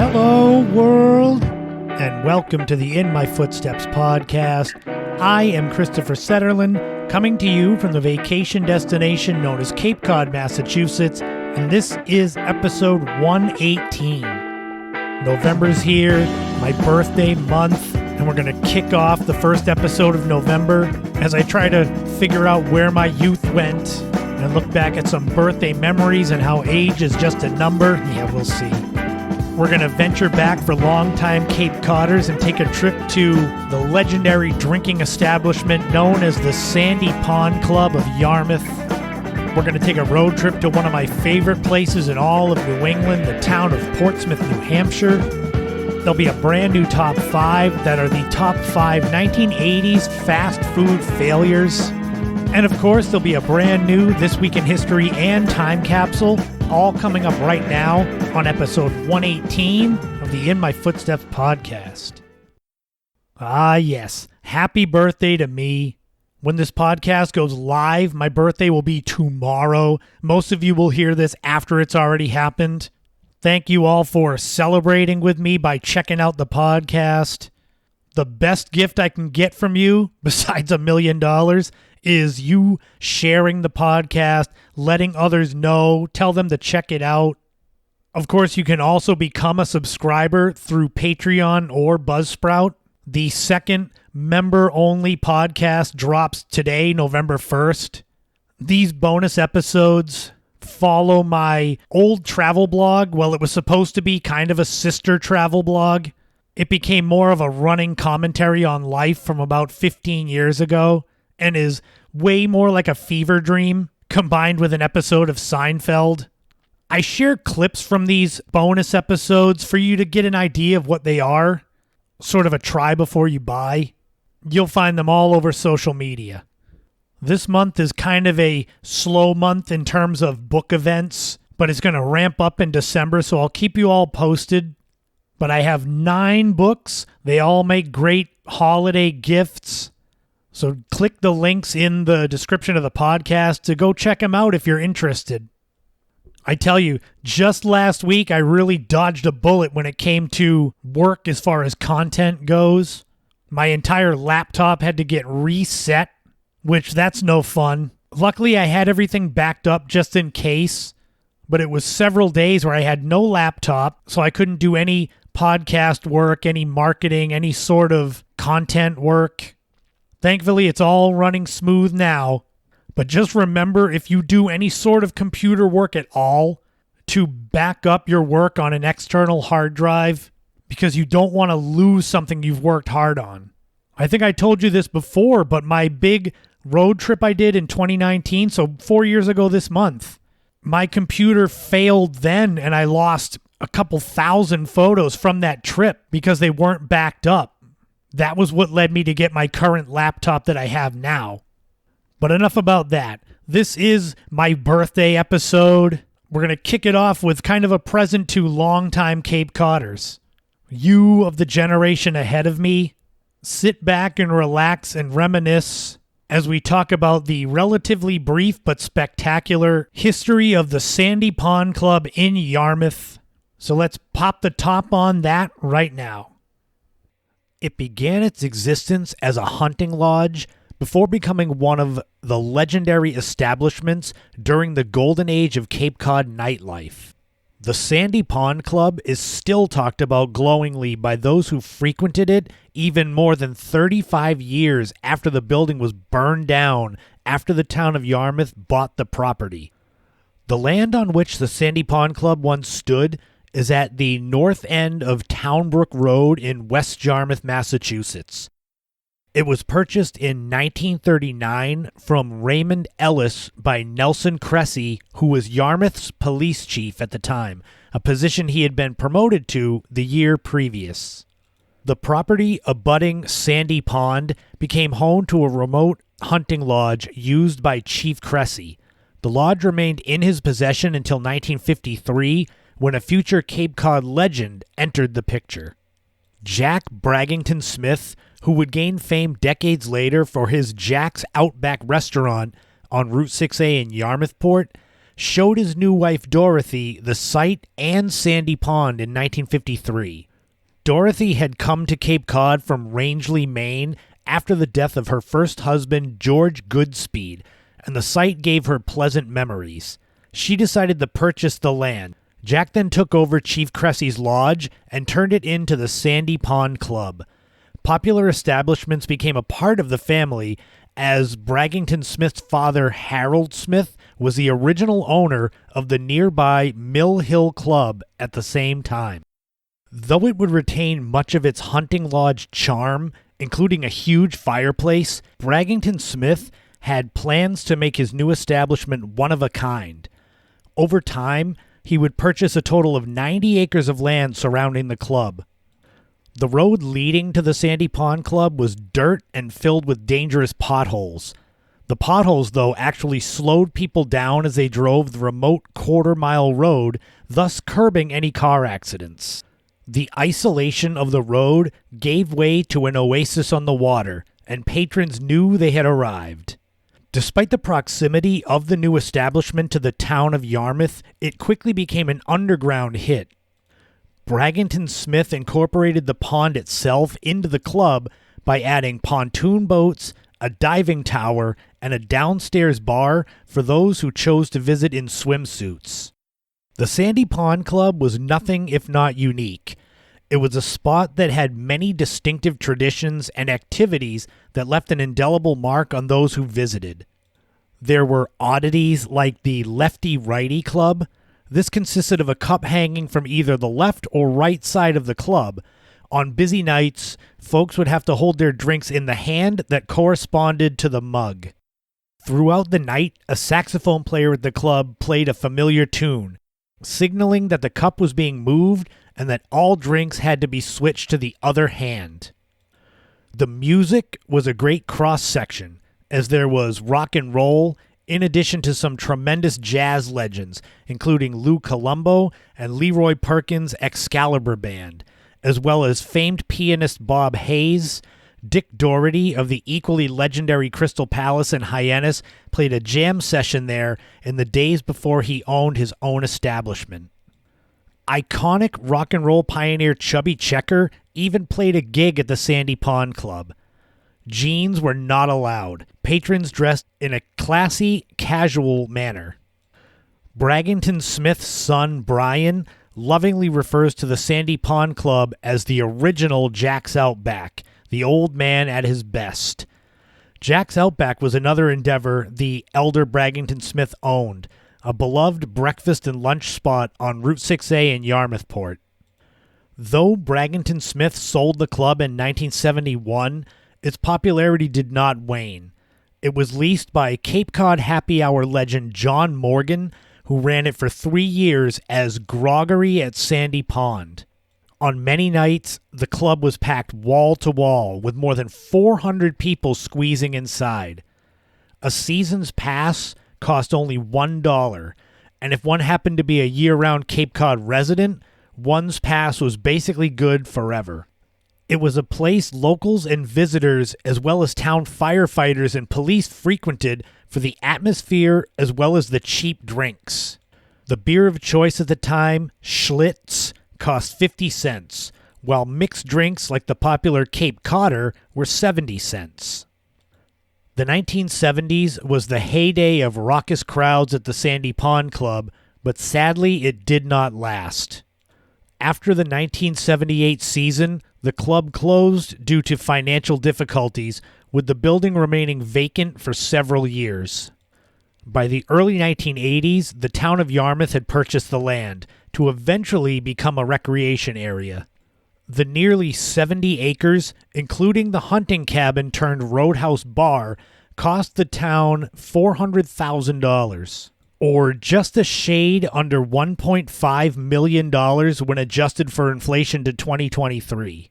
Hello, world, and welcome to the In My Footsteps podcast. I am Christopher Setterlin, coming to you from the vacation destination known as Cape Cod, Massachusetts, and this is episode 118. November's here, my birthday month, and we're going to kick off the first episode of November as I try to figure out where my youth went and look back at some birthday memories and how age is just a number. Yeah, we'll see. We're going to venture back for longtime Cape Codders and take a trip to the legendary drinking establishment known as the Sandy Pond Club of Yarmouth. We're going to take a road trip to one of my favorite places in all of New England, the town of Portsmouth, New Hampshire. There'll be a brand new top 5 that are the top 5 1980s fast food failures. And of course, there'll be a brand new This Week in History and Time Capsule, all coming up right now on episode 118 of the In My Footsteps podcast. Ah, yes. Happy birthday to me. When this podcast goes live, my birthday will be tomorrow. Most of you will hear this after it's already happened. Thank you all for celebrating with me by checking out the podcast. The best gift I can get from you, besides $1 million, is you sharing the podcast, letting others know, tell them to check it out. Of course, you can also become a subscriber through Patreon or Buzzsprout. The second member-only podcast drops today, November 1st. These bonus episodes follow my old travel blog. Well, it was supposed to be kind of a sister travel blog. It became more of a running commentary on life from about 15 years ago and is way more like a fever dream combined with an episode of Seinfeld. I share clips from these bonus episodes for you to get an idea of what they are. Sort of a try before you buy. You'll find them all over social media. This month is kind of a slow month in terms of book events, but it's going to ramp up in December, so I'll keep you all posted. But I have 9 books. They all make great holiday gifts. So click the links in the description of the podcast to go check them out if you're interested. I tell you, just last week I really dodged a bullet when it came to work as far as content goes. My entire laptop had to get reset, which that's no fun. Luckily I had everything backed up just in case, but it was several days where I had no laptop, so I couldn't do any podcast work, any marketing, any sort of content work. Thankfully, it's all running smooth now. But just remember, if you do any sort of computer work at all, to back up your work on an external hard drive, because you don't want to lose something you've worked hard on. I think I told you this before, but my big road trip I did in 2019, so 4 years ago this month, my computer failed then, and I lost a couple thousand photos from that trip because they weren't backed up. That was what led me to get my current laptop that I have now. But enough about that. This is my birthday episode. We're going to kick it off with kind of a present to longtime Cape Codders. You of the generation ahead of me, sit back and relax and reminisce as we talk about the relatively brief but spectacular history of the Sandy Pond Club in Yarmouth. So let's pop the top on that right now. It began its existence as a hunting lodge before becoming one of the legendary establishments during the golden age of Cape Cod nightlife. The Sandy Pond Club is still talked about glowingly by those who frequented it even more than 35 years after the building was burned down after the town of Yarmouth bought the property. The land on which the Sandy Pond Club once stood is at the north end of Townbrook Road in West Yarmouth, Massachusetts. It was purchased in 1939 from Raymond Ellis by Nelson Cressy, who was Yarmouth's police chief at the time, a position he had been promoted to the year previous. The property abutting Sandy Pond became home to a remote hunting lodge used by Chief Cressy. The lodge remained in his possession until 1953, when a future Cape Cod legend entered the picture. Jack Braggington Smith, who would gain fame decades later for his Jack's Outback restaurant on Route 6A in Yarmouthport, showed his new wife Dorothy the site and sandy pond in 1953. Dorothy had come to Cape Cod from Rangeley, Maine after the death of her first husband, George Goodspeed, and the site gave her pleasant memories. She decided to purchase the land. Jack then took over Chief Cressy's lodge and turned it into the Sandy Pond Club. Popular establishments became a part of the family, as Braggington Smith's father, Harold Smith, was the original owner of the nearby Mill Hill Club at the same time. Though it would retain much of its hunting lodge charm, including a huge fireplace, Braggington Smith had plans to make his new establishment one of a kind. Over time, he would purchase a total of 90 acres of land surrounding the club. The road leading to the Sandy Pond Club was dirt and filled with dangerous potholes. The potholes, though, actually slowed people down as they drove the remote quarter-mile road, thus curbing any car accidents. The isolation of the road gave way to an oasis on the water, and patrons knew they had arrived. Despite the proximity of the new establishment to the town of Yarmouth, it quickly became an underground hit. Braggington Smith incorporated the pond itself into the club by adding pontoon boats, a diving tower, and a downstairs bar for those who chose to visit in swimsuits. The Sandy Pond Club was nothing if not unique. It was a spot that had many distinctive traditions and activities that left an indelible mark on those who visited. There were oddities like the Lefty-Righty Club. This consisted of a cup hanging from either the left or right side of the club. On busy nights, folks would have to hold their drinks in the hand that corresponded to the mug. Throughout the night, a saxophone player at the club played a familiar tune, signaling that the cup was being moved and that all drinks had to be switched to the other hand. The music was a great cross-section, as there was rock and roll, in addition to some tremendous jazz legends, including Lou Colombo and Leroy Perkins' Excalibur Band, as well as famed pianist Bob Hayes. Dick Doherty of the equally legendary Crystal Palace in Hyannis played a jam session there in the days before he owned his own establishment. Iconic rock and roll pioneer Chubby Checker even played a gig at the Sandy Pond Club. Jeans were not allowed. Patrons dressed in a classy, casual manner. Braggington Smith's son, Brian, lovingly refers to the Sandy Pond Club as the original Jack's Outback, the old man at his best. Jack's Outback was another endeavor the elder Braggington Smith owned, a beloved breakfast and lunch spot on Route 6A in Yarmouthport. Though Braggington Smith sold the club in 1971, its popularity did not wane. It was leased by Cape Cod happy hour legend John Morgan, who ran it for 3 years as Groggery at Sandy Pond. On many nights, the club was packed wall to wall, with more than 400 people squeezing inside. A season's pass cost only $1, and if one happened to be a year-round Cape Cod resident, one's pass was basically good forever. It was a place locals and visitors, as well as town firefighters and police, frequented for the atmosphere as well as the cheap drinks. The beer of choice at the time, Schlitz, cost 50 cents, while mixed drinks like the popular Cape Codder were 70 cents. The 1970s was the heyday of raucous crowds at the Sandy Pond Club, but sadly it did not last. After the 1978 season, the club closed due to financial difficulties, with the building remaining vacant for several years. By the early 1980s, the town of Yarmouth had purchased the land, to eventually become a recreation area. The nearly 70 acres, including the hunting cabin turned roadhouse bar, cost the town $400,000, or just a shade under $1.5 million when adjusted for inflation to 2023.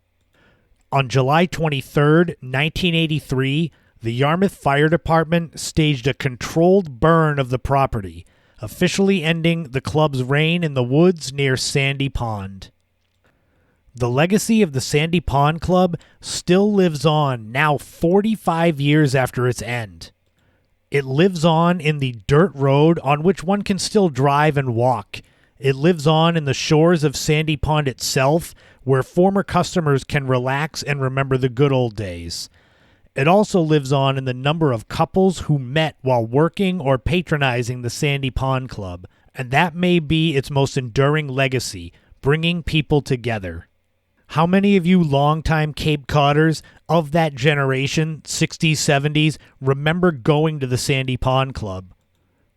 On July 23, 1983, the Yarmouth Fire Department staged a controlled burn of the property, officially ending the club's reign in the woods near Sandy Pond. The legacy of the Sandy Pond Club still lives on now 45 years after its end. It lives on in the dirt road on which one can still drive and walk. It lives on in the shores of Sandy Pond itself, where former customers can relax and remember the good old days. It also lives on in the number of couples who met while working or patronizing the Sandy Pond Club, and that may be its most enduring legacy, bringing people together. How many of you longtime Cape Codders of that generation, 60s, 70s, remember going to the Sandy Pond Club?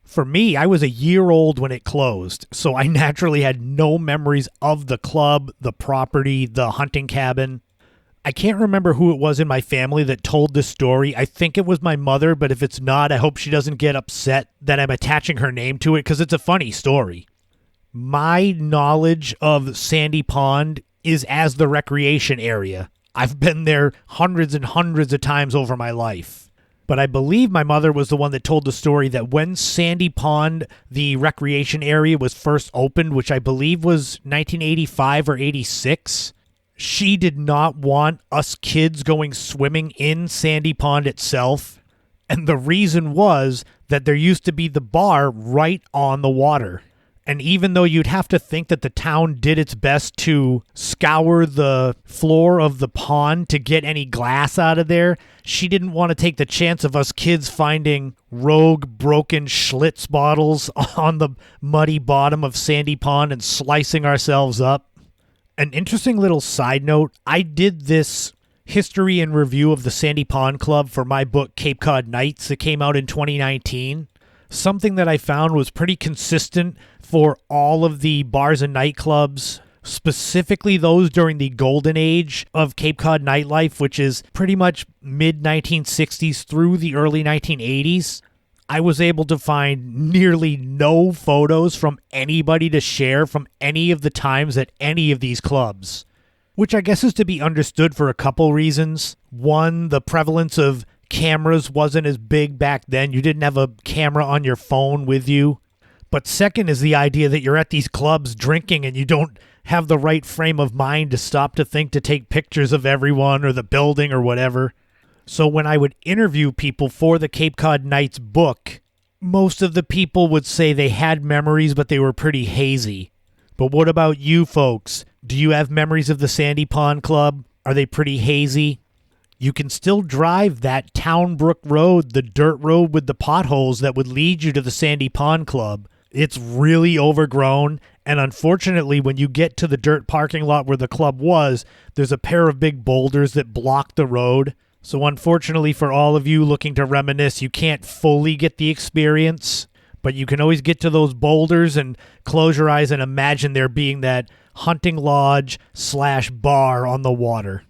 For me, I was a year old when it closed, so I naturally had no memories of the club, the property, the hunting cabin. I can't remember who it was in my family that told this story. I think it was my mother, but if it's not, I hope she doesn't get upset that I'm attaching her name to it because it's a funny story. My knowledge of Sandy Pond is as the recreation area. I've been there hundreds and hundreds of times over my life. But I believe my mother was the one that told the story that when Sandy Pond, the recreation area, was first opened, which I believe was 1985 or 86, she did not want us kids going swimming in Sandy Pond itself. And the reason was that there used to be the bar right on the water. And even though you'd have to think that the town did its best to scour the floor of the pond to get any glass out of there, she didn't want to take the chance of us kids finding rogue, broken Schlitz bottles on the muddy bottom of Sandy Pond and slicing ourselves up. An interesting little side note, I did this history and review of the Sandy Pond Club for my book Cape Cod Nights that came out in 2019. Something that I found was pretty consistent for all of the bars and nightclubs, specifically those during the golden age of Cape Cod nightlife, which is pretty much mid-1960s through the early 1980s. I was able to find nearly no photos from anybody to share from any of the times at any of these clubs, which I guess is to be understood for a couple reasons. One, the prevalence of cameras wasn't as big back then. You didn't have a camera on your phone with you. But second is the idea that you're at these clubs drinking and you don't have the right frame of mind to stop to think to take pictures of everyone or the building or whatever. So when I would interview people for the Cape Cod Nights book, most of the people would say they had memories, but they were pretty hazy. But what about you folks? Do you have memories of the Sandy Pond Club? Are they pretty hazy? You can still drive that Town Brook Road, the dirt road with the potholes that would lead you to the Sandy Pond Club. It's really overgrown, and unfortunately, when you get to the dirt parking lot where the club was, there's a pair of big boulders that block the road. So unfortunately for all of you looking to reminisce, you can't fully get the experience, but you can always get to those boulders and close your eyes and imagine there being that hunting lodge / bar on the water.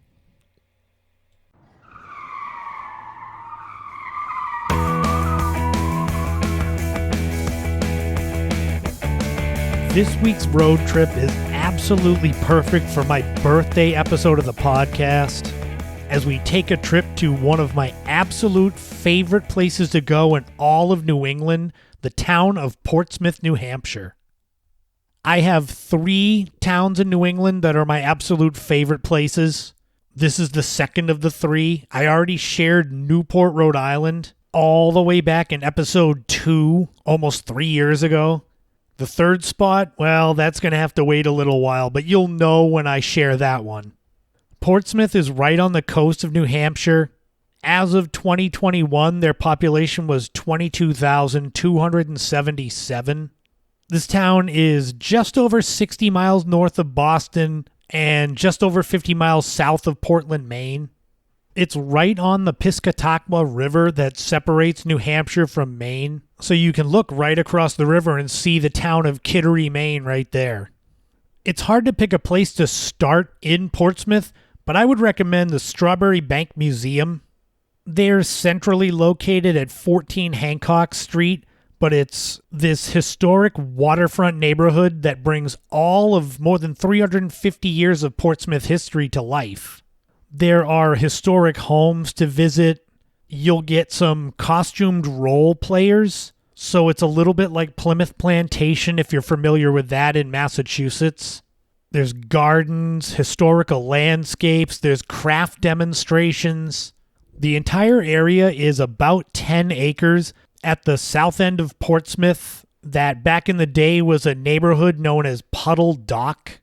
This week's road trip is absolutely perfect for my birthday episode of the podcast, as we take a trip to one of my absolute favorite places to go in all of New England, the town of Portsmouth, New Hampshire. I have 3 towns in New England that are my absolute favorite places. This is the second of the 3. I already shared Newport, Rhode Island, all the way back in episode 2, almost 3 years ago. The third spot, well, that's going to have to wait a little while, but you'll know when I share that one. Portsmouth is right on the coast of New Hampshire. As of 2021, their population was 22,277. This town is just over 60 miles north of Boston and just over 50 miles south of Portland, Maine. It's right on the Piscataqua River that separates New Hampshire from Maine, so you can look right across the river and see the town of Kittery, Maine right there. It's hard to pick a place to start in Portsmouth, but I would recommend the Strawberry Bank Museum. They're centrally located at 14 Hancock Street, but it's this historic waterfront neighborhood that brings all of more than 350 years of Portsmouth history to life. There are historic homes to visit. You'll get some costumed role players, so it's a little bit like Plymouth Plantation if you're familiar with that in Massachusetts. There's gardens, historical landscapes, there's craft demonstrations. The entire area is about 10 acres, at the south end of Portsmouth that back in the day was a neighborhood known as Puddle Dock.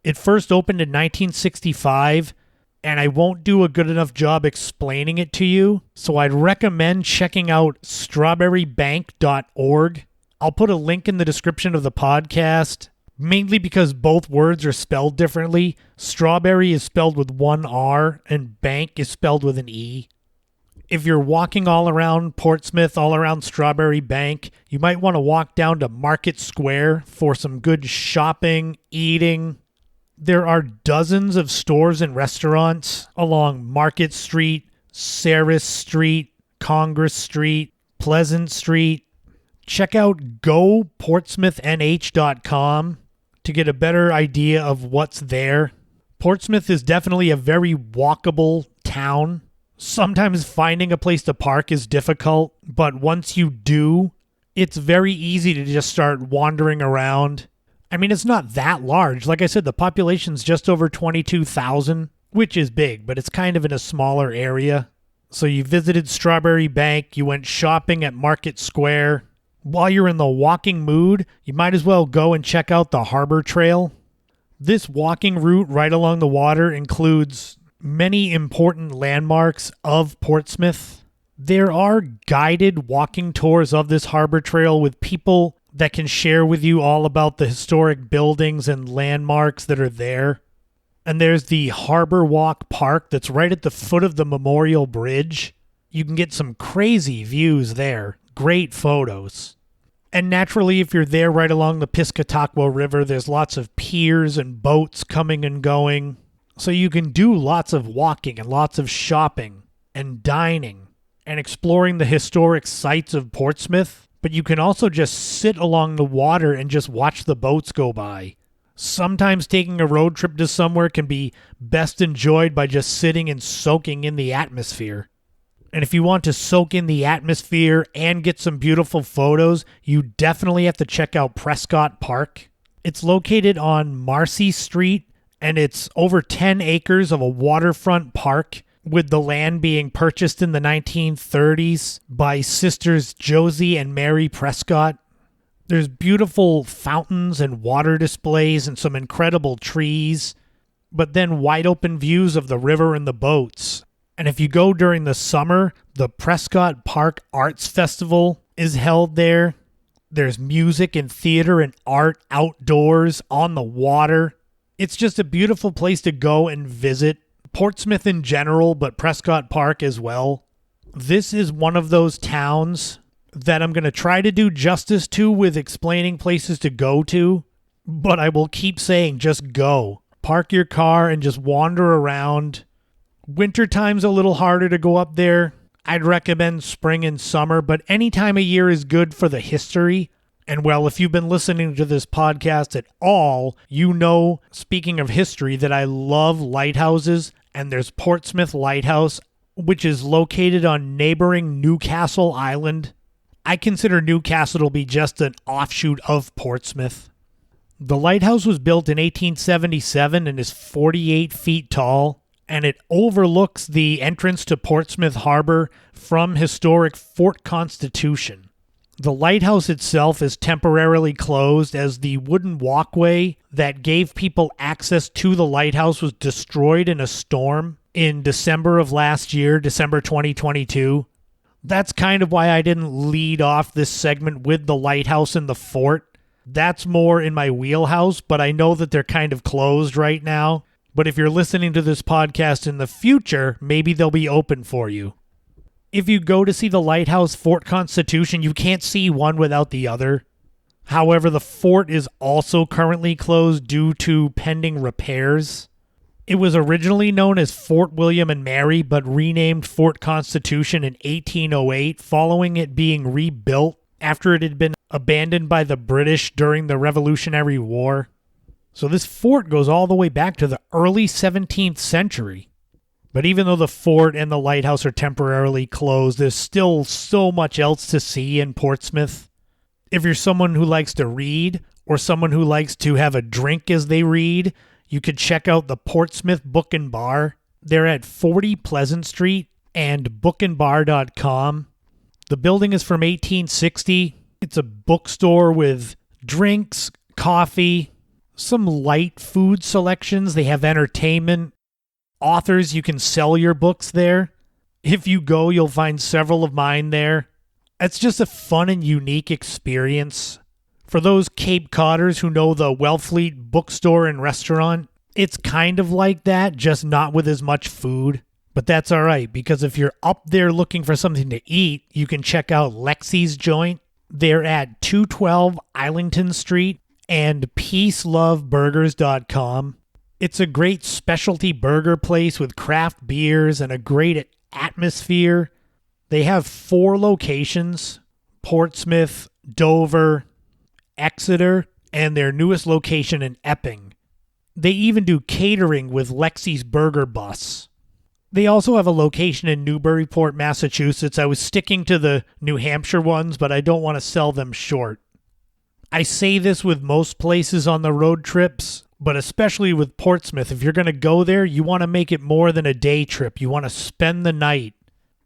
It first opened in 1965, and I won't do a good enough job explaining it to you, so I'd recommend checking out strawberrybank.org. I'll put a link in the description of the podcast, mainly because both words are spelled differently. Strawberry is spelled with one R, and bank is spelled with an E. If you're walking all around Portsmouth, all around Strawberry Bank, you might want to walk down to Market Square for some good shopping, eating. There are dozens of stores and restaurants along Market Street, Ceres Street, Congress Street, Pleasant Street. Check out goportsmouthnh.com to get a better idea of what's there. Portsmouth is definitely a very walkable town. Sometimes finding a place to park is difficult, but once you do, it's very easy to just start wandering around. I mean, it's not that large. Like I said, the population's just over 22,000, which is big, but it's kind of in a smaller area. So you visited Strawberry Bank, you went shopping at Market Square. While you're in the walking mood, you might as well go and check out the Harbor Trail. This walking route right along the water includes many important landmarks of Portsmouth. There are guided walking tours of this harbor trail with people that can share with you all about the historic buildings and landmarks that are there. And there's the Harbor Walk Park that's right at the foot of the Memorial Bridge. You can get some crazy views there. Great photos. And naturally, if you're there right along the Piscataqua River, there's lots of piers and boats coming and going. So you can do lots of walking and lots of shopping and dining and exploring the historic sites of Portsmouth. But you can also just sit along the water and just watch the boats go by. Sometimes taking a road trip to somewhere can be best enjoyed by just sitting and soaking in the atmosphere. And if you want to soak in the atmosphere and get some beautiful photos, you definitely have to check out Prescott Park. It's located on Marcy Street, and it's over 10 acres of a waterfront park, with the land being purchased in the 1930s by sisters Josie and Mary Prescott. There's beautiful fountains and water displays and some incredible trees, but then wide open views of the river and the boats. And if you go during the summer, the Prescott Park Arts Festival is held there. There's music and theater and art outdoors on the water. It's just a beautiful place to go and visit. Portsmouth in general, but Prescott Park as well. This is one of those towns that I'm going to try to do justice to with explaining places to go to, but I will keep saying just go. Park your car and just wander around. Wintertime's a little harder to go up there. I'd recommend spring and summer, but any time of year is good for the history. And well, if you've been listening to this podcast at all, you know, speaking of history, that I love lighthouses, and there's Portsmouth Lighthouse, which is located on neighboring Newcastle Island. I consider Newcastle to be just an offshoot of Portsmouth. The lighthouse was built in 1877 and is 48 feet tall, and it overlooks the entrance to Portsmouth Harbor from historic Fort Constitution. The lighthouse itself is temporarily closed as the wooden walkway that gave people access to the lighthouse was destroyed in a storm in December of last year, December 2022. That's kind of why I didn't lead off this segment with the lighthouse and the fort. That's more in my wheelhouse, but I know that they're kind of closed right now. But if you're listening to this podcast in the future, maybe they'll be open for you. If you go to see the lighthouse, Fort Constitution, you can't see one without the other. However, the fort is also currently closed due to pending repairs. It was originally known as Fort William and Mary, but renamed Fort Constitution in 1808, following it being rebuilt after it had been abandoned by the British during the Revolutionary War. So this fort goes all the way back to the early 17th century. But even though the fort and the lighthouse are temporarily closed, there's still so much else to see in Portsmouth. If you're someone who likes to read, or someone who likes to have a drink as they read, you could check out the Portsmouth Book and Bar. They're at 40 Pleasant Street and bookandbar.com. The building is from 1860. It's a bookstore with drinks, coffee, some light food selections. They have entertainment. Authors, you can sell your books there. If you go, you'll find several of mine there. It's just a fun and unique experience. For those Cape Codders who know the Wellfleet bookstore and restaurant, it's kind of like that, just not with as much food. But that's all right, because if you're up there looking for something to eat, you can check out Lexi's Joint. They're at 212 Islington Street and peaceloveburgers.com. It's a great specialty burger place with craft beers and a great atmosphere. They have 4 locations: Portsmouth, Dover, Exeter, and their newest location in Epping. They even do catering with Lexi's Burger Bus. They also have a location in Newburyport, Massachusetts. I was sticking to the New Hampshire ones, but I don't want to sell them short. I say this with most places on the road trips, but especially with Portsmouth. If you're going to go there, you want to make it more than a day trip. You want to spend the night,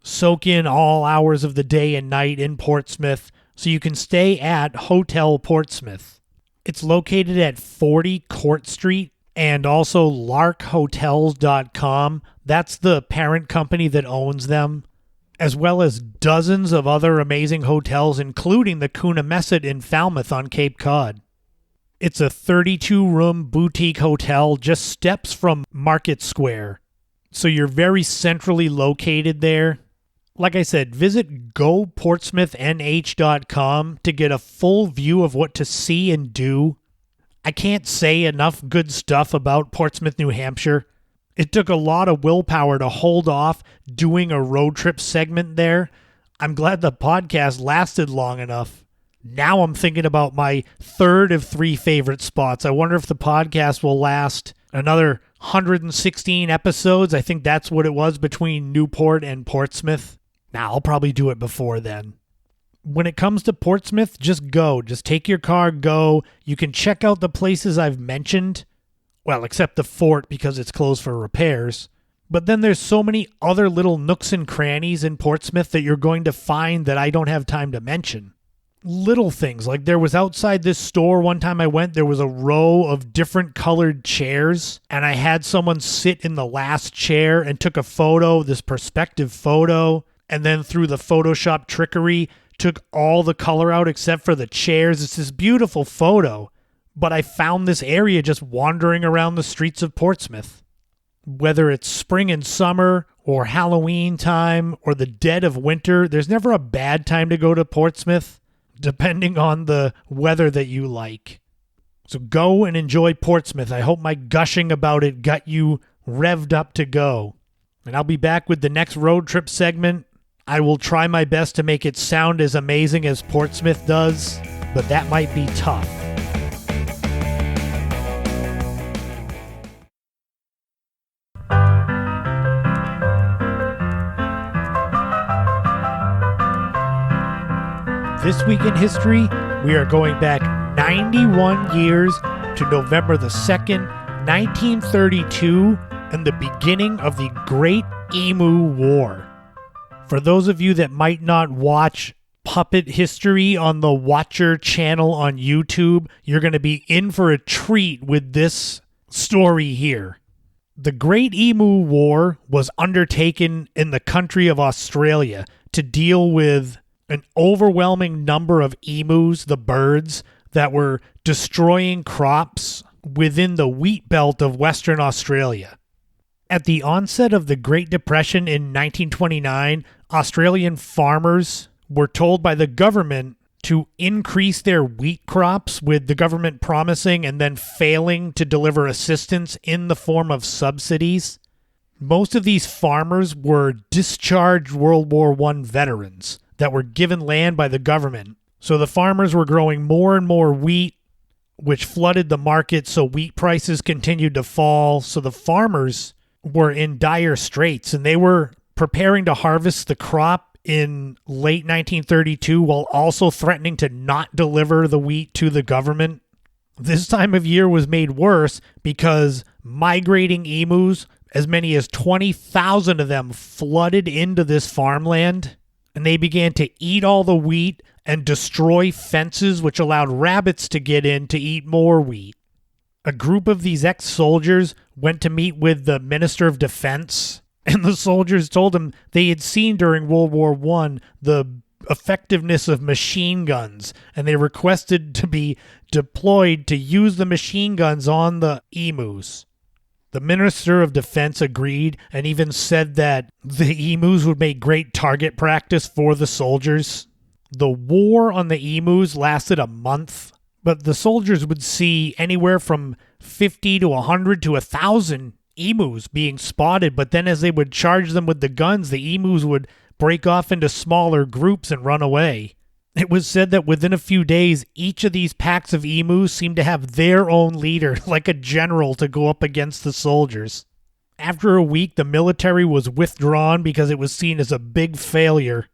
soak in all hours of the day and night in Portsmouth, so you can stay at Hotel Portsmouth. It's located at 40 Court Street and also larkhotels.com. That's the parent company that owns them, as well as dozens of other amazing hotels, including the Coonamessett in Falmouth on Cape Cod. It's a 32-room boutique hotel just steps from Market Square, so you're very centrally located there. Like I said, visit goportsmouthnh.com to get a full view of what to see and do. I can't say enough good stuff about Portsmouth, New Hampshire. It took a lot of willpower to hold off doing a road trip segment there. I'm glad the podcast lasted long enough. Now I'm thinking about my third of 3 favorite spots. I wonder if the podcast will last another 116 episodes. I think that's what it was between Newport and Portsmouth. Now I'll probably do it before then. When it comes to Portsmouth, just go. Just take your car, go. You can check out the places I've mentioned. Well, except the fort because it's closed for repairs. But then there's so many other little nooks and crannies in Portsmouth that you're going to find that I don't have time to mention. Little things, like there was outside this store one time I went, there was a row of different colored chairs, and I had someone sit in the last chair and took a photo, this perspective photo, and then through the Photoshop trickery, took all the color out except for the chairs. It's this beautiful photo, but I found this area just wandering around the streets of Portsmouth. Whether it's spring and summer, or Halloween time, or the dead of winter, there's never a bad time to go to Portsmouth, depending on the weather that you like. So go and enjoy Portsmouth. I hope my gushing about it got you revved up to go. And I'll be back with the next road trip segment. I will try my best to make it sound as amazing as Portsmouth does, but that might be tough. This week in history, we are going back 91 years to November the 2nd, 1932, and the beginning of the Great Emu War. For those of you that might not watch Puppet History on the Watcher channel on YouTube, you're going to be in for a treat with this story here. The Great Emu War was undertaken in the country of Australia to deal with an overwhelming number of emus, the birds, that were destroying crops within the wheat belt of Western Australia. At the onset of the Great Depression in 1929, Australian farmers were told by the government to increase their wheat crops, with the government promising and then failing to deliver assistance in the form of subsidies. Most of these farmers were discharged World War I veterans that were given land by the government. So the farmers were growing more and more wheat, which flooded the market, so wheat prices continued to fall. So the farmers were in dire straits, and they were preparing to harvest the crop in late 1932 while also threatening to not deliver the wheat to the government. This time of year was made worse because migrating emus, as many as 20,000 of them, flooded into this farmland. and they began to eat all the wheat and destroy fences, which allowed rabbits to get in to eat more wheat. A group of these ex-soldiers went to meet with the Minister of Defense, and the soldiers told him they had seen during World War I the effectiveness of machine guns, and they requested to be deployed to use the machine guns on the emus. The Minister of Defense agreed and even said that the emus would make great target practice for the soldiers. The war on the emus lasted a month, but the soldiers would see anywhere from 50 to 100 to 1,000 emus being spotted, but then as they would charge them with the guns, the emus would break off into smaller groups and run away. It was said that within a few days, each of these packs of emus seemed to have their own leader, like a general, to go up against the soldiers. After a week, the military was withdrawn because it was seen as a big failure.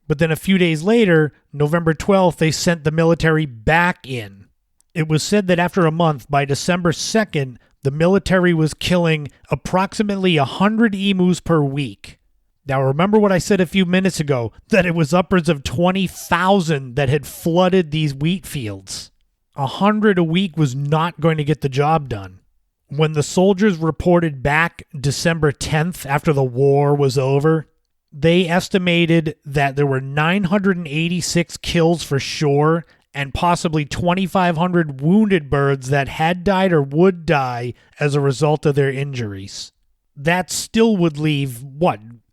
But then a few days later, November 12th, they sent the military back in. It was said that after a month, by December 2nd, the military was killing approximately 100 emus per week. Now remember what I said a few minutes ago, that it was upwards of 20,000 that had flooded these wheat fields. 100 a week was not going to get the job done. When the soldiers reported back December 10th after the war was over, they estimated that there were 986 kills for sure and possibly 2,500 wounded birds that had died or would die as a result of their injuries. That still would leave,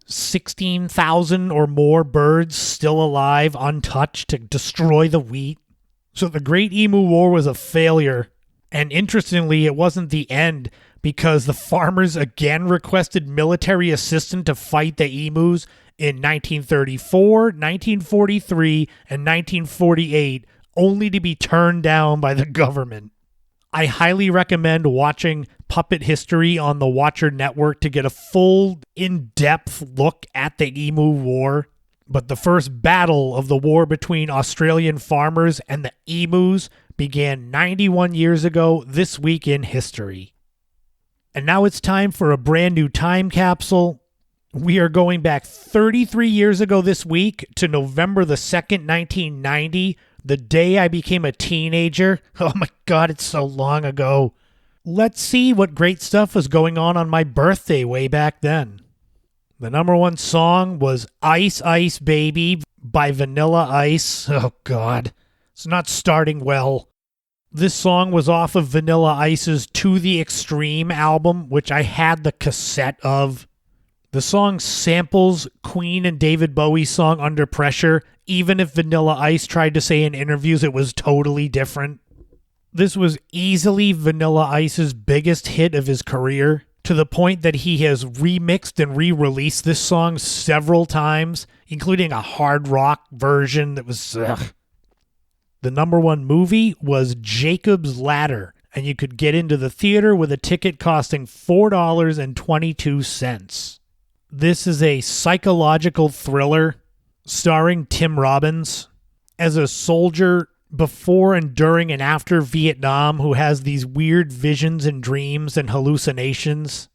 16,000 or more birds still alive, untouched, to destroy the wheat. So the Great Emu War was a failure. And interestingly, it wasn't the end, because the farmers again requested military assistance to fight the emus in 1934, 1943, and 1948, only to be turned down by the government. I highly recommend watching Puppet History on the Watcher Network to get a full, in-depth look at the Emu War. But the first battle of the war between Australian farmers and the emus began 91 years ago this week in history. And now it's time for a brand new time capsule. We are going back 33 years ago this week to November the 2nd, 1990, the day I became a teenager. Oh my God, it's so long ago. Let's see what great stuff was going on my birthday way back then. The number one song was Ice Ice Baby by Vanilla Ice. Oh God, it's not starting well. This song was off of Vanilla Ice's To the Extreme album, which I had the cassette of. The song samples Queen and David Bowie's song Under Pressure, even if Vanilla Ice tried to say in interviews it was totally different. This was easily Vanilla Ice's biggest hit of his career, to the point that he has remixed and re-released this song several times, including a hard rock version that was... The number one movie was Jacob's Ladder, and you could get into the theater with a ticket costing $4.22. This is a psychological thriller starring Tim Robbins as a soldier before and during and after Vietnam who has these weird visions and dreams and hallucinations.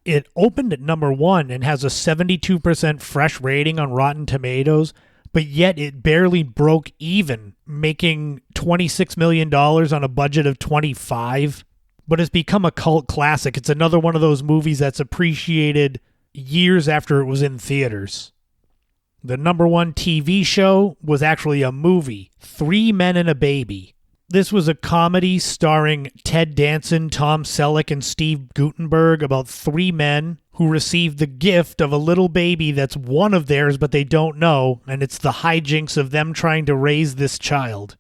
It opened at number one and has a 72% fresh rating on Rotten Tomatoes, but yet it barely broke even, making $26 million on a budget of $25. But it's become a cult classic. It's another one of those movies that's appreciated years after it was in theaters. The number one TV show was actually a movie, 3 Men and a Baby. This was a comedy starring Ted Danson, Tom Selleck, and Steve Guttenberg about 3 men who received the gift of a little baby that's one of theirs but they don't know, and it's the hijinks of them trying to raise this child.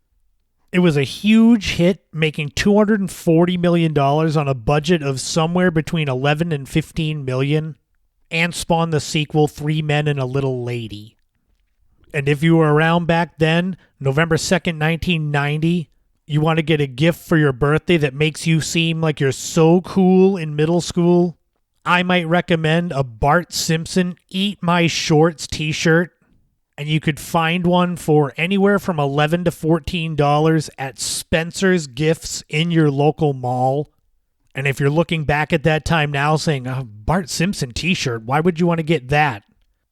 It was a huge hit, making $240 million on a budget of somewhere between 11 and 15 million, and spawned the sequel 3 Men and a Little Lady. And if you were around back then, November 2nd, 1990, you want to get a gift for your birthday that makes you seem like you're so cool in middle school, I might recommend a Bart Simpson Eat My Shorts t-shirt. And you could find one for anywhere from $11 to $14 at Spencer's Gifts in your local mall. And if you're looking back at that time now saying, Bart Simpson t-shirt, why would you want to get that?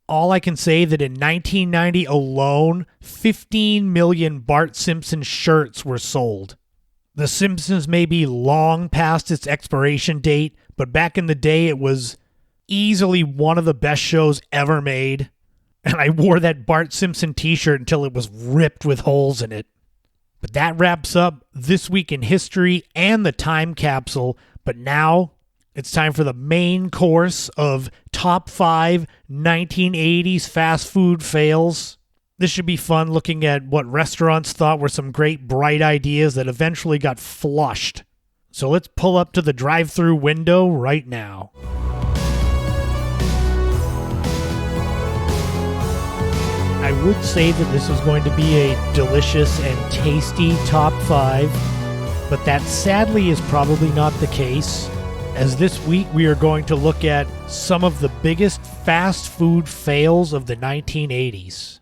All I can say that in 1990 alone, 15 million Bart Simpson shirts were sold. The Simpsons may be long past its expiration date, but back in the day it was easily one of the best shows ever made. And I wore that Bart Simpson t-shirt until it was ripped with holes in it. But that wraps up This Week in History and the Time Capsule. But now it's time for the main course of Top 5 1980s Fast Food Fails. This should be fun, looking at what restaurants thought were some great bright ideas that eventually got flushed. So let's pull up to the drive-thru window right now. I would say that this is going to be a delicious and tasty top 5, but that sadly is probably not the case, as this week we are going to look at some of the biggest fast food fails of the 1980s.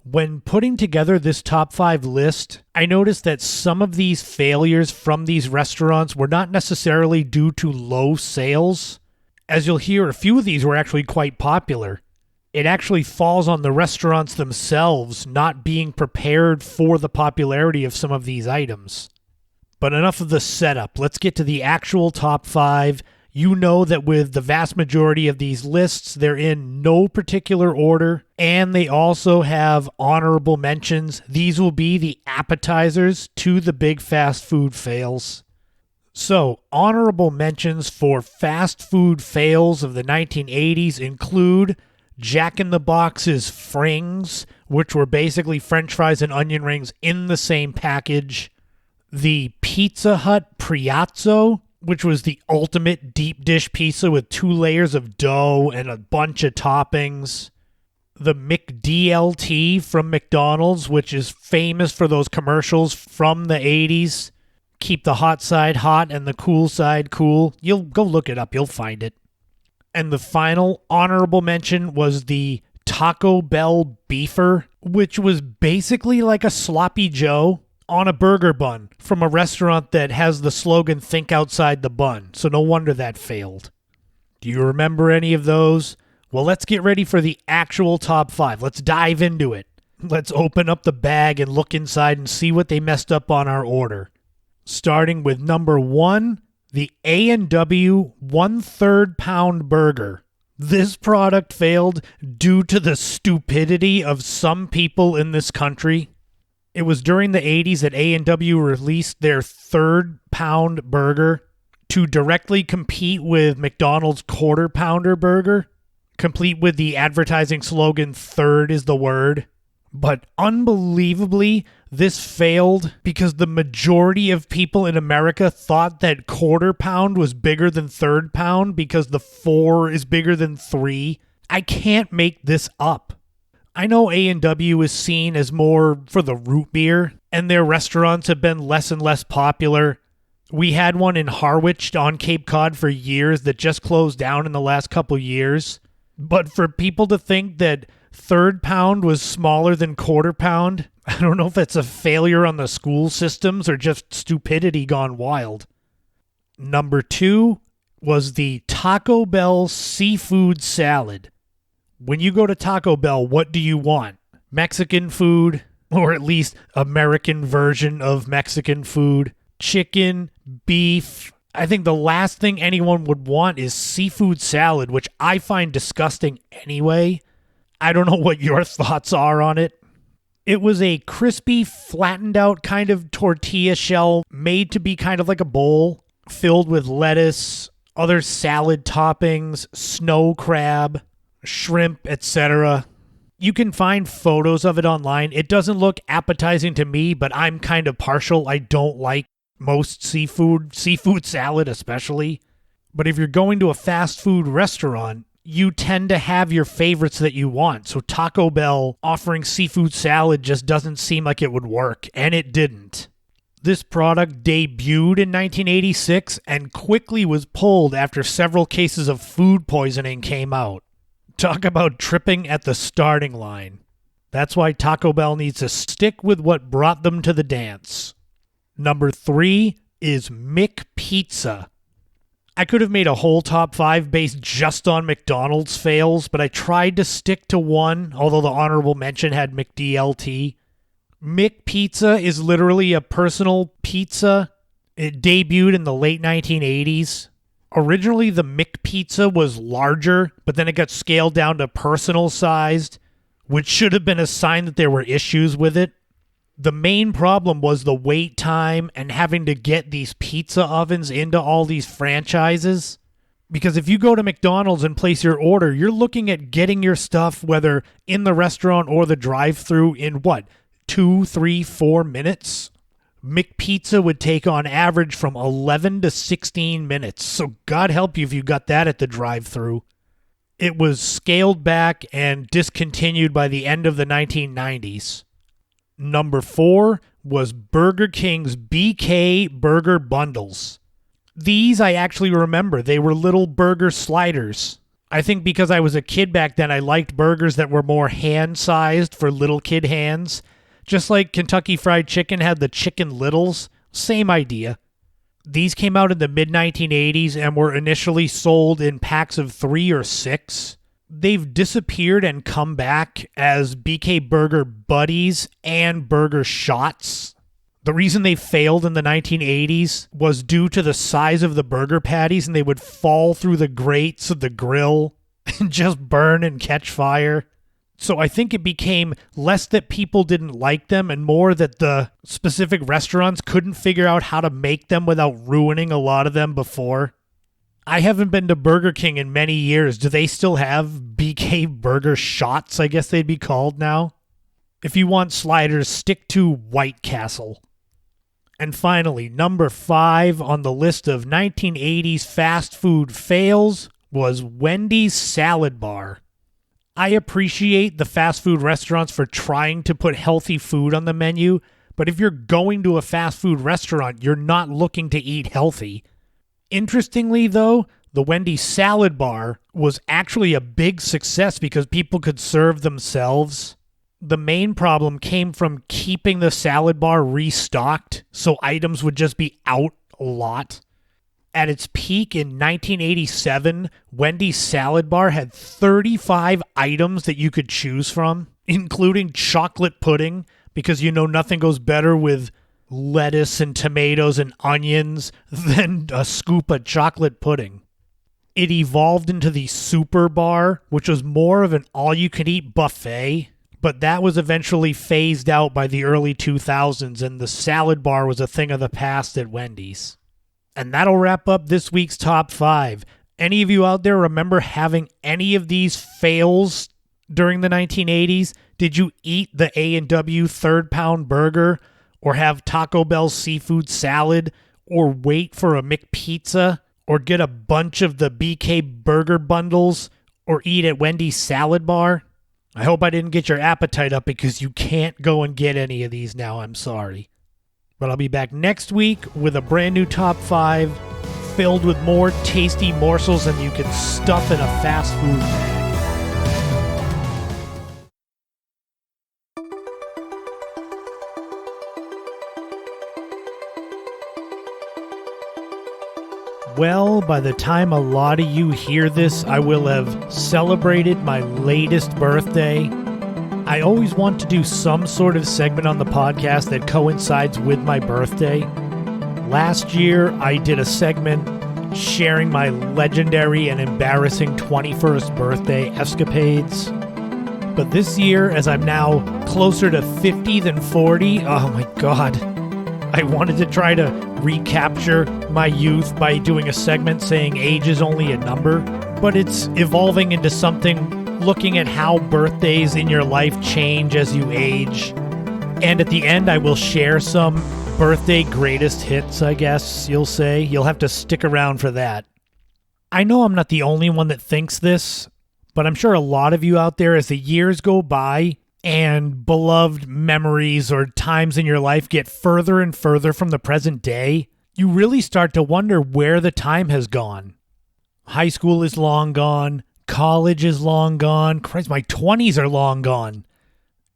When putting together this top 5 list, I noticed that some of these failures from these restaurants were not necessarily due to low sales. As you'll hear, a few of these were actually quite popular. It actually falls on the restaurants themselves not being prepared for the popularity of some of these items. But enough of the setup. Let's get to the actual top 5. You know that with the vast majority of these lists, they're in no particular order, and they also have honorable mentions. These will be the appetizers to the big fast food fails. So, honorable mentions for fast food fails of the 1980s include Jack in the Box's Frings, which were basically French fries and onion rings in the same package. The Pizza Hut Priazzo, which was the ultimate deep dish pizza with 2 layers of dough and a bunch of toppings. The McDLT from McDonald's, which is famous for those commercials from the 80s. Keep the hot side hot and the cool side cool. You'll go look it up, you'll find it. And the final honorable mention was the Taco Bell Beefer, which was basically like a Sloppy Joe on a burger bun from a restaurant that has the slogan, "Think outside the bun." So no wonder that failed. Do you remember any of those? Well, let's get ready for the actual top 5. Let's dive into it. Let's open up the bag and look inside and see what they messed up on our order. Starting with number 1. The A&W 1/3 pound burger. This product failed due to the stupidity of some people in this country. It was during the 80s that A&W released their 1/3 pound burger to directly compete with McDonald's 1/4 pounder burger, complete with the advertising slogan, "Third is the word." But unbelievably, this failed because the majority of people in America thought that 1/4 pound was bigger than 1/3 pound because the 4 is bigger than 3. I can't make this up. I know A&W is seen as more for the root beer, and their restaurants have been less and less popular. We had one in Harwich on Cape Cod for years that just closed down in the last couple years. But for people to think that 1/3 pound was smaller than 1/4 pound, I don't know if it's a failure on the school systems or just stupidity gone wild. Number 2 was the Taco Bell seafood salad. When you go to Taco Bell, what do you want? Mexican food, or at least American version of Mexican food, chicken, beef. I think the last thing anyone would want is seafood salad, which I find disgusting anyway. I don't know what your thoughts are on it. It was a crispy, flattened out kind of tortilla shell made to be kind of like a bowl, filled with lettuce, other salad toppings, snow crab, shrimp, etc. You can find photos of it online. It doesn't look appetizing to me, but I'm kind of partial. I don't like most seafood salad especially. But if you're going to a fast food restaurant, you tend to have your favorites that you want. So Taco Bell offering seafood salad just doesn't seem like it would work, and it didn't. This product debuted in 1986 and quickly was pulled after several cases of food poisoning came out. Talk about tripping at the starting line. That's why Taco Bell needs to stick with what brought them to the dance. Number 3 is McPizza. I could have made a whole top 5 based just on McDonald's fails, but I tried to stick to one, although the honorable mention had McDLT. McPizza is literally a personal pizza. It debuted in the late 1980s. Originally, the McPizza was larger, but then it got scaled down to personal sized, which should have been a sign that there were issues with it. The main problem was the wait time and having to get these pizza ovens into all these franchises. Because if you go to McDonald's and place your order, you're looking at getting your stuff, whether in the restaurant or the drive-thru, in 2, 3, 4 minutes? McPizza would take on average from 11 to 16 minutes. So God help you if you got that at the drive-thru. It was scaled back and discontinued by the end of the 1990s. Number 4 was Burger King's BK Burger Bundles. These I actually remember. They were little burger sliders. I think because I was a kid back then, I liked burgers that were more hand-sized for little kid hands. Just like Kentucky Fried Chicken had the Chicken Littles, same idea. These came out in the mid-1980s and were initially sold in packs of 3 or 6. They've disappeared and come back as BK Burger Buddies and Burger Shots. The reason they failed in the 1980s was due to the size of the burger patties, and they would fall through the grates of the grill and just burn and catch fire. So I think it became less that people didn't like them and more that the specific restaurants couldn't figure out how to make them without ruining a lot of them before. I haven't been to Burger King in many years. Do they still have BK Burger Shots, I guess they'd be called now? If you want sliders, stick to White Castle. And finally, number 5 on the list of 1980s fast food fails was Wendy's Salad Bar. I appreciate the fast food restaurants for trying to put healthy food on the menu, but if you're going to a fast food restaurant, you're not looking to eat healthy. Interestingly, though, the Wendy's Salad Bar was actually a big success because people could serve themselves. The main problem came from keeping the salad bar restocked, so items would just be out a lot. At its peak in 1987, Wendy's Salad Bar had 35 items that you could choose from, including chocolate pudding, because nothing goes better with lettuce and tomatoes and onions than a scoop of chocolate pudding. It evolved into the Super Bar, which was more of an all-you-can-eat buffet, but that was eventually phased out by the early 2000s, and the salad bar was a thing of the past at Wendy's. And that'll wrap up this week's top 5. Any of you out there remember having any of these fails during the 1980s? Did you eat the A&W third-pound burger, or have Taco Bell seafood salad, or wait for a McPizza, or get a bunch of the BK Burger Bundles, or eat at Wendy's Salad Bar? I hope I didn't get your appetite up because you can't go and get any of these now. I'm sorry. But I'll be back next week with a brand new top 5 filled with more tasty morsels than you can stuff in a fast food bag. Well, by the time a lot of you hear this, I will have celebrated my latest birthday. I always want to do some sort of segment on the podcast that coincides with my birthday. Last year, I did a segment sharing my legendary and embarrassing 21st birthday escapades. But this year, as I'm now closer to 50 than 40, oh my God, I wanted to try to recapture my youth by doing a segment saying age is only a number, but it's evolving into something looking at how birthdays in your life change as you age. And at the end, I will share some birthday greatest hits, I guess you'll say. You'll have to stick around for that. I know I'm not the only one that thinks this, but I'm sure a lot of you out there, as the years go by and beloved memories or times in your life get further and further from the present day, you really start to wonder where the time has gone. High school is long gone. College is long gone. Christ, my 20s are long gone.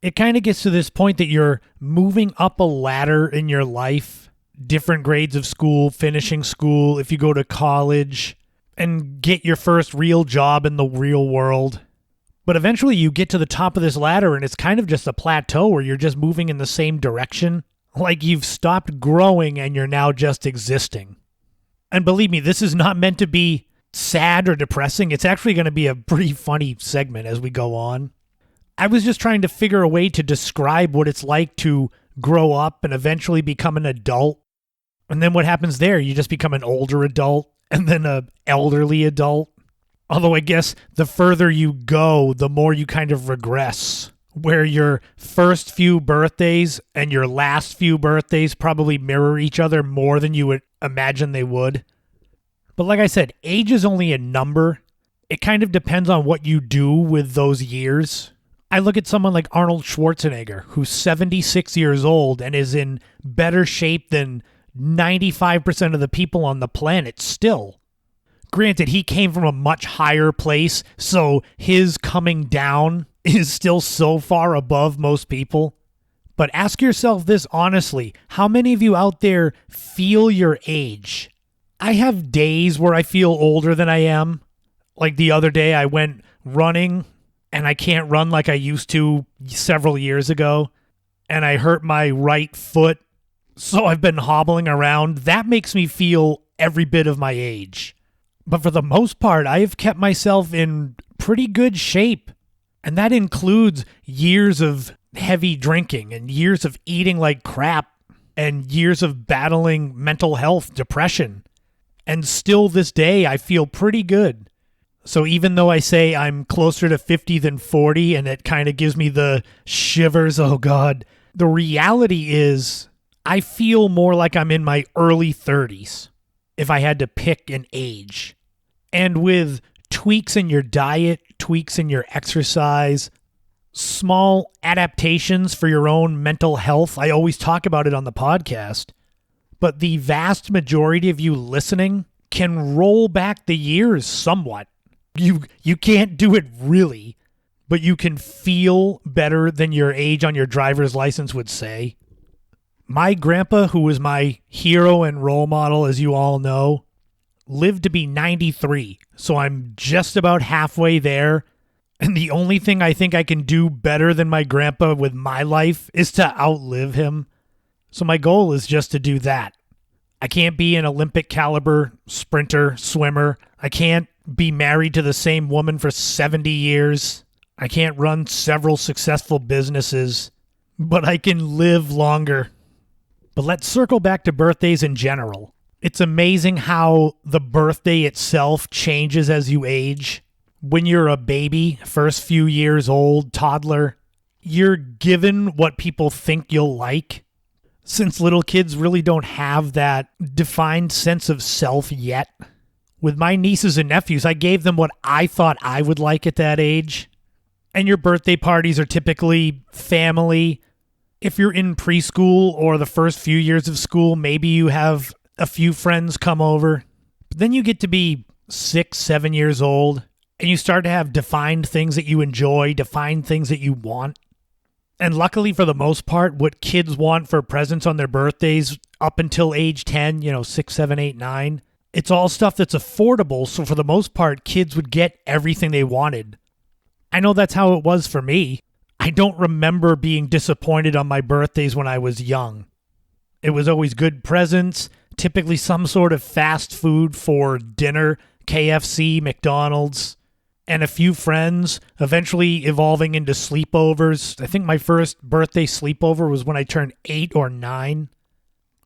It kind of gets to this point that you're moving up a ladder in your life different grades of school, finishing school, if you go to college, and get your first real job in the real world. But eventually you get to the top of this ladder and it's kind of just a plateau where you're just moving in the same direction. Like you've stopped growing and you're now just existing. And believe me, this is not meant to be sad or depressing. It's actually going to be a pretty funny segment as we go on. I was just trying to figure a way to describe what it's like to grow up and eventually become an adult. And then what happens there? You just become an older adult and then an elderly adult. Although I guess the further you go, the more you kind of regress, where your first few birthdays and your last few birthdays probably mirror each other more than you would imagine they would. But like I said, age is only a number. It kind of depends on what you do with those years. I look at someone like Arnold Schwarzenegger, who's 76 years old and is in better shape than 95% of the people on the planet still. Granted, he came from a much higher place, so his coming down is still so far above most people. But ask yourself this honestly, how many of you out there feel your age? I have days where I feel older than I am. Like the other day I went running and I can't run like I used to several years ago. And I hurt my right foot, so I've been hobbling around. That makes me feel every bit of my age. But for the most part, I have kept myself in pretty good shape. And that includes years of heavy drinking and years of eating like crap and years of battling mental health, depression. And still this day, I feel pretty good. So even though I say I'm closer to 50 than 40 and it kind of gives me the shivers, oh God, the reality is I feel more like I'm in my early 30s if I had to pick an age. And with tweaks in your diet, tweaks in your exercise, small adaptations for your own mental health, I always talk about it on the podcast, but the vast majority of you listening can roll back the years somewhat. You can't do it really, but you can feel better than your age on your driver's license would say. My grandpa, who was my hero and role model, as you all know, lived to be 93, so I'm just about halfway there. And the only thing I think I can do better than my grandpa with my life is to outlive him. So my goal is just to do that. I can't be an Olympic caliber sprinter, swimmer. I can't be married to the same woman for 70 years. I can't run several successful businesses, but I can live longer. But let's circle back to birthdays in general. It's amazing how the birthday itself changes as you age. When you're a baby, first few years old, toddler, you're given what people think you'll like. Since little kids really don't have that defined sense of self yet. With my nieces and nephews, I gave them what I thought I would like at that age. And your birthday parties are typically family. If you're in preschool or the first few years of school, maybe you have a few friends come over. But then you get to be 6, 7 years old, and you start to have defined things that you enjoy, defined things that you want. And luckily, for the most part, what kids want for presents on their birthdays up until age 10, 6, 7, 8, 9, it's all stuff that's affordable. So for the most part, kids would get everything they wanted. I know that's how it was for me. I don't remember being disappointed on my birthdays when I was young. It was always good presents, typically some sort of fast food for dinner, KFC, McDonald's, and a few friends, eventually evolving into sleepovers. I think my first birthday sleepover was when I turned 8 or 9.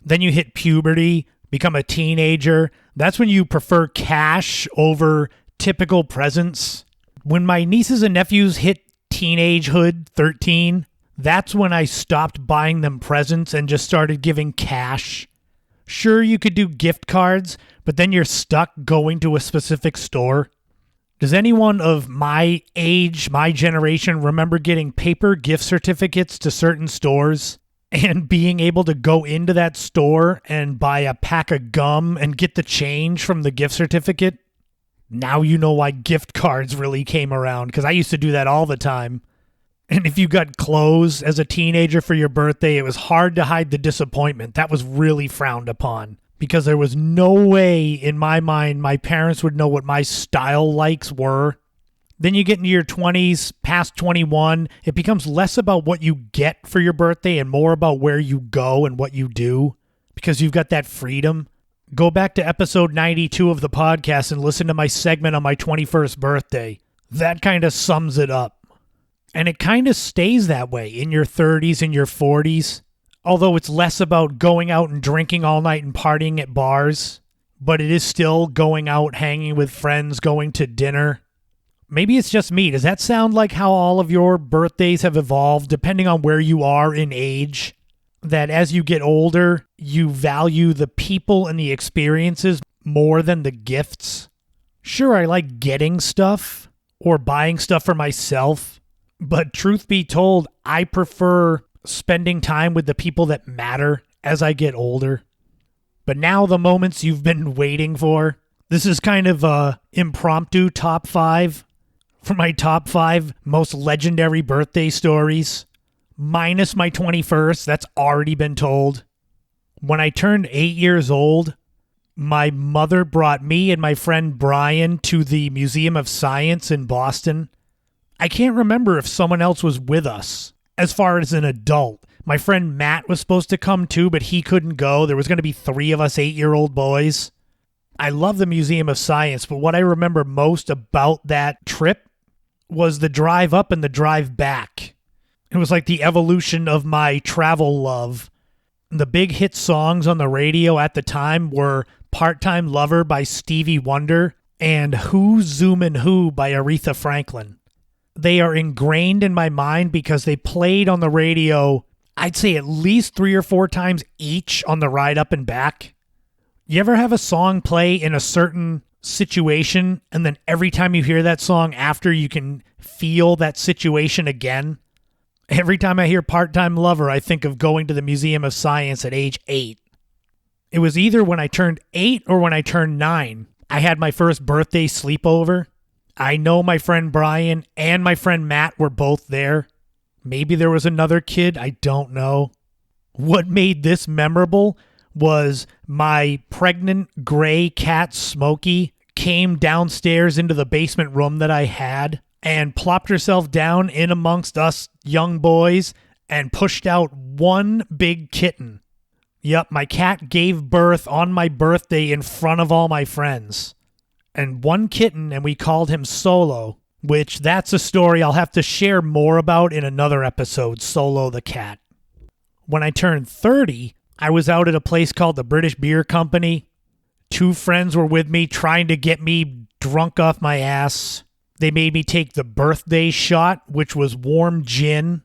Then you hit puberty, become a teenager. That's when you prefer cash over typical presents. When my nieces and nephews hit teenagehood, 13, that's when I stopped buying them presents and just started giving cash. Sure, you could do gift cards, but then you're stuck going to a specific store. Does anyone of my age, my generation, remember getting paper gift certificates to certain stores and being able to go into that store and buy a pack of gum and get the change from the gift certificate? Now you know why gift cards really came around, because I used to do that all the time. And if you got clothes as a teenager for your birthday, it was hard to hide the disappointment. That was really frowned upon because there was no way in my mind my parents would know what my style likes were. Then you get into your 20s, past 21, it becomes less about what you get for your birthday and more about where you go and what you do because you've got that freedom. Go back to episode 92 of the podcast and listen to my segment on my 21st birthday. That kind of sums it up. And it kind of stays that way in your 30s and your 40s, although it's less about going out and drinking all night and partying at bars, but it is still going out, hanging with friends, going to dinner. Maybe it's just me. Does that sound like how all of your birthdays have evolved, depending on where you are in age? That as you get older, you value the people and the experiences more than the gifts? Sure, I like getting stuff or buying stuff for myself. But truth be told, I prefer spending time with the people that matter as I get older. But now the moments you've been waiting for. This is kind of a impromptu top 5 for my top 5 most legendary birthday stories. Minus my 21st, that's already been told. When I turned 8 years old, my mother brought me and my friend Brian to the Museum of Science in Boston. I can't remember if someone else was with us as far as an adult. My friend Matt was supposed to come too, but he couldn't go. There was going to be 3 of us 8-year-old boys. I love the Museum of Science, but what I remember most about that trip was the drive up and the drive back. It was like the evolution of my travel love. The big hit songs on the radio at the time were Part-Time Lover by Stevie Wonder and Who's Zoomin' Who by Aretha Franklin. They are ingrained in my mind because they played on the radio, I'd say at least 3 or 4 times each on the ride up and back. You ever have a song play in a certain situation and then every time you hear that song after you can feel that situation again? Every time I hear Part-Time Lover, I think of going to the Museum of Science at age 8. It was either when I turned 8 or when I turned 9. I had my first birthday sleepover. I know my friend Brian and my friend Matt were both there. Maybe there was another kid. I don't know. What made this memorable was my pregnant gray cat, Smokey, came downstairs into the basement room that I had and plopped herself down in amongst us young boys and pushed out one big kitten. Yep, my cat gave birth on my birthday in front of all my friends. And one kitten, and we called him Solo, which that's a story I'll have to share more about in another episode, Solo the cat. When I turned 30, I was out at a place called the British Beer Company. 2 friends were with me trying to get me drunk off my ass. They made me take the birthday shot, which was warm gin.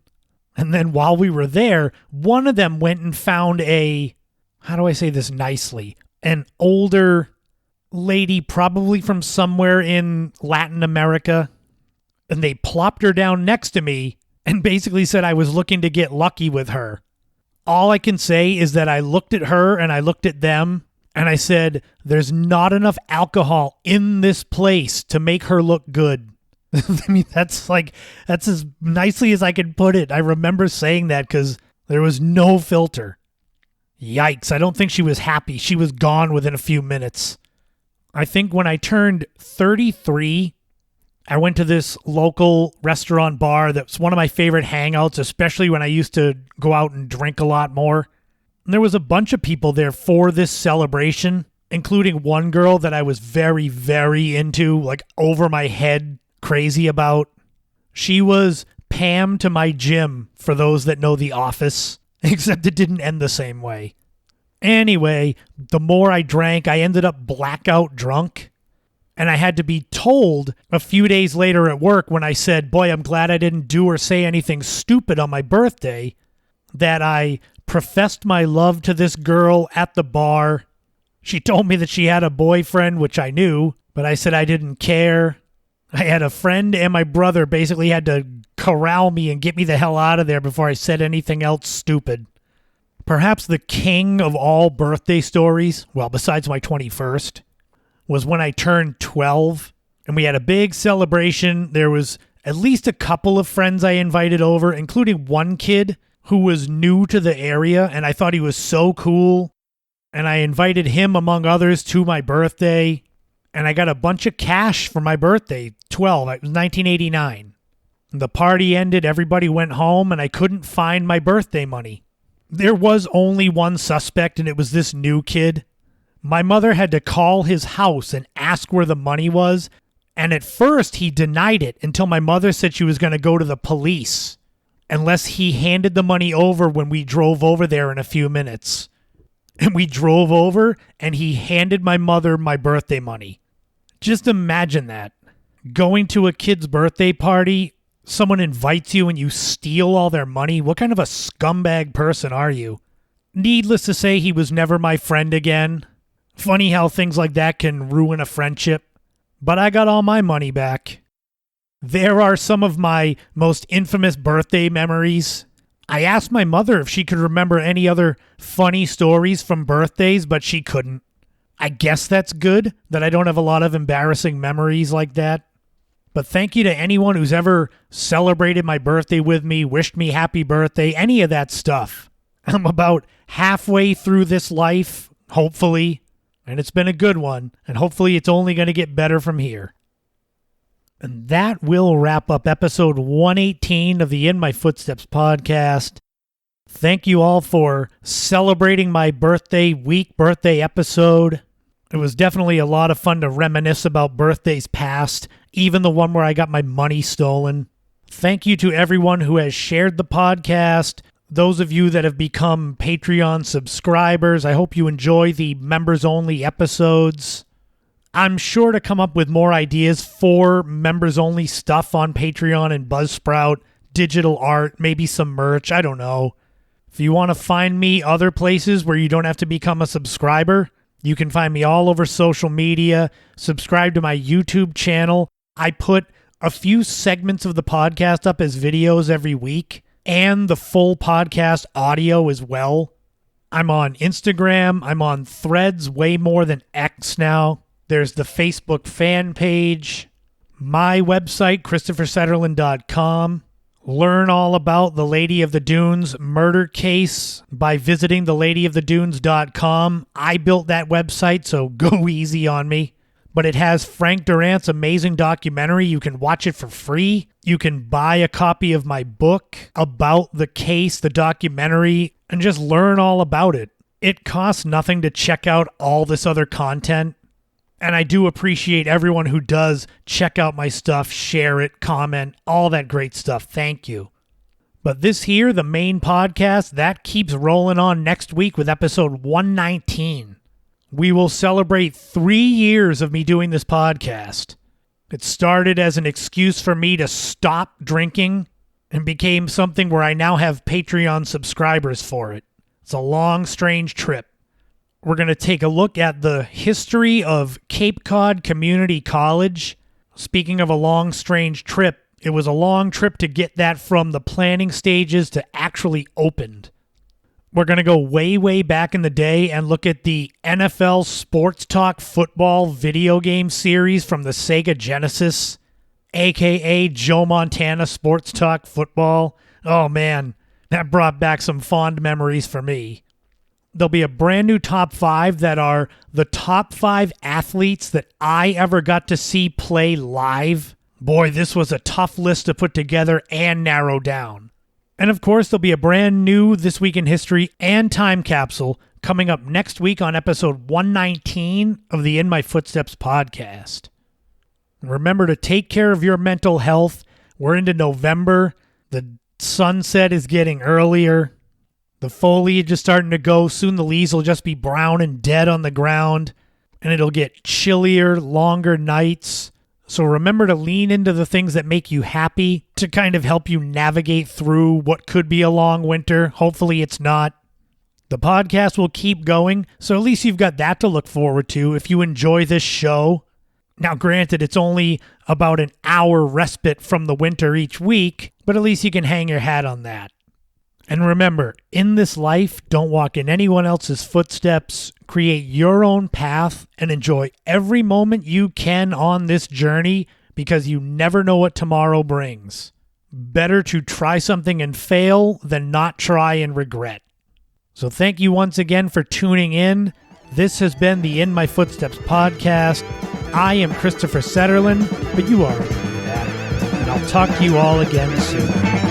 And then while we were there, one of them went and found how do I say this nicely, an older lady, probably from somewhere in Latin America, and they plopped her down next to me and basically said I was looking to get lucky with her. All I can say is that I looked at her and I looked at them and I said, there's not enough alcohol in this place to make her look good. I mean, that's as nicely as I could put it. I remember saying that because there was no filter. Yikes, I don't think she was happy. She was gone within a few minutes. I think when I turned 33, I went to this local restaurant bar that's one of my favorite hangouts, especially when I used to go out and drink a lot more. And there was a bunch of people there for this celebration, including one girl that I was very, very into, like over my head crazy about. She was Pam to my Jim, for those that know The Office, except it didn't end the same way. Anyway, the more I drank, I ended up blackout drunk. And I had to be told a few days later at work when I said, boy, I'm glad I didn't do or say anything stupid on my birthday, that I professed my love to this girl at the bar. She told me that she had a boyfriend, which I knew, but I said I didn't care. I had a friend and my brother basically had to corral me and get me the hell out of there before I said anything else stupid. Perhaps the king of all birthday stories, well, besides my 21st, was when I turned 12 and we had a big celebration. There was at least a couple of friends I invited over, including one kid who was new to the area, and I thought he was so cool. And I invited him, among others, to my birthday. And I got a bunch of cash for my birthday, 12. It was 1989. The party ended, everybody went home, and I couldn't find my birthday money. There was only one suspect, and it was this new kid. My mother had to call his house and ask where the money was, and at first he denied it until my mother said she was going to go to the police unless he handed the money over when we drove over there in a few minutes. And we drove over, and he handed my mother my birthday money. Just imagine that. Going to a kid's birthday party, someone invites you and you steal all their money. What kind of a scumbag person are you? Needless to say, he was never my friend again. Funny how things like that can ruin a friendship. But I got all my money back. There are some of my most infamous birthday memories. I asked my mother if she could remember any other funny stories from birthdays, but she couldn't. I guess that's good that I don't have a lot of embarrassing memories like that. But thank you to anyone who's ever celebrated my birthday with me, wished me happy birthday, any of that stuff. I'm about halfway through this life, hopefully, and it's been a good one, and hopefully it's only going to get better from here. And that will wrap up episode 118 of the In My Footsteps podcast. Thank you all for celebrating my birthday episode. It was definitely a lot of fun to reminisce about birthdays past, even the one where I got my money stolen. Thank you to everyone who has shared the podcast. Those of you that have become Patreon subscribers, I hope you enjoy the members-only episodes. I'm sure to come up with more ideas for members-only stuff on Patreon and Buzzsprout, digital art, maybe some merch, I don't know. If you want to find me other places where you don't have to become a subscriber, you can find me all over social media. Subscribe to my YouTube channel. I put a few segments of the podcast up as videos every week, and the full podcast audio as well. I'm on Instagram. I'm on Threads, way more than X now. There's the Facebook fan page. My website, ChristopherSetterland.com. Learn all about the Lady of the Dunes murder case by visiting theladyofthedunes.com. I built that website, so go easy on me. But it has Frank Durant's amazing documentary. You can watch it for free. You can buy a copy of my book about the case, the documentary, and just learn all about it. It costs nothing to check out all this other content. And I do appreciate everyone who does check out my stuff, share it, comment, all that great stuff. Thank you. But this here, the main podcast, that keeps rolling on next week with episode 119. We will celebrate 3 years of me doing this podcast. It started as an excuse for me to stop drinking and became something where I now have Patreon subscribers for it. It's a long, strange trip. We're going to take a look at the history of Cape Cod Community College. Speaking of a long, strange trip, it was a long trip to get that from the planning stages to actually opened. We're going to go way, way back in the day and look at the NFL Sports Talk Football video game series from the Sega Genesis, a.k.a. Joe Montana Sports Talk Football. Oh man, that brought back some fond memories for me. There'll be a brand new top 5 that are the top 5 athletes that I ever got to see play live. Boy, this was a tough list to put together and narrow down. And of course, there'll be a brand new This Week in History and Time Capsule coming up next week on episode 119 of the In My Footsteps podcast. Remember to take care of your mental health. We're into November. The sunset is getting earlier. The foliage is starting to go. Soon the leaves will just be brown and dead on the ground, and it'll get chillier, longer nights. So remember to lean into the things that make you happy to kind of help you navigate through what could be a long winter. Hopefully it's not. The podcast will keep going, so at least you've got that to look forward to if you enjoy this show. Now, granted, it's only about an hour respite from the winter each week, but at least you can hang your hat on that. And remember, in this life, don't walk in anyone else's footsteps. Create your own path and enjoy every moment you can on this journey because you never know what tomorrow brings. Better to try something and fail than not try and regret. So thank you once again for tuning in. This has been the In My Footsteps podcast. I am Christopher Setterlin, but you already knew that. And I'll talk to you all again soon.